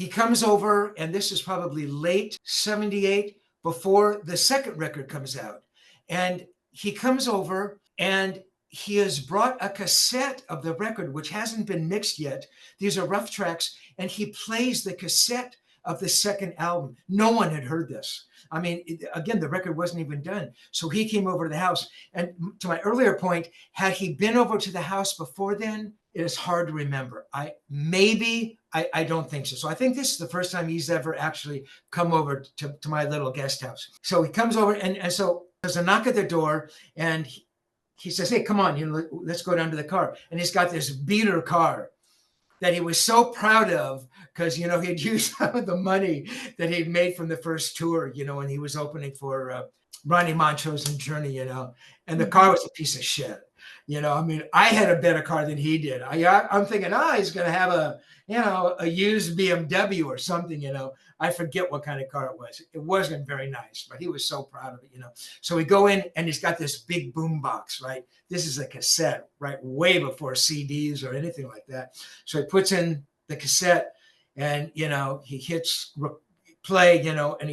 he comes over, and this is probably late 78, before the second record comes out. And he comes over and he has brought a cassette of the record, which hasn't been mixed yet. These are rough tracks, and he plays the cassette of the second album. No one had heard this. I mean, again, the record wasn't even done. So he came over to the house. And to my earlier point, had he been over to the house before then? It is hard to remember. I don't think so. So I think this is the first time he's ever actually come over to my little guest house. So he comes over, and so there's a knock at the door, and he says, "Hey, come on, let's go down to the car." And he's got this beater car that he was so proud of, because he'd used some of the money that he'd made from the first tour, when he was opening for Ronnie Montrose and Journey, and the car was a piece of shit. I mean, I had a better car than he did. I'm thinking, he's going to have a used BMW or something, I forget what kind of car it was. It wasn't very nice, but he was so proud of it, So we go in, and he's got this big boom box, right? This is a cassette, right? Way before CDs or anything like that. So he puts in the cassette, and, he hits play, and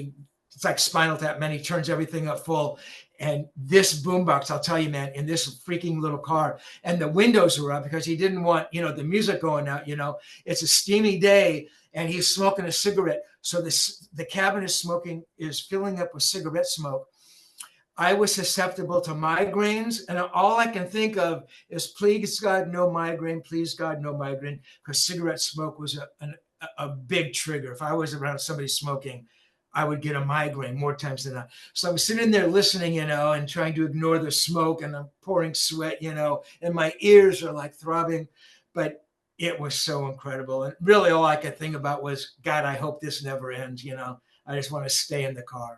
it's like Spinal Tap, man. He turns everything up full. And this boombox, I'll tell you, man, in this freaking little car, and the windows were up because he didn't want, the music going out. It's a steamy day, and he's smoking a cigarette. So the cabin is filling up with cigarette smoke. I was susceptible to migraines, and all I can think of is, please God, no migraine. Please God, no migraine, because cigarette smoke was a big trigger. If I was around somebody smoking, I would get a migraine more times than not. So I'm sitting there listening, and trying to ignore the smoke, and I'm pouring sweat, and my ears are like throbbing, but it was so incredible. And really all I could think about was, God, I hope this never ends. I just want to stay in the car.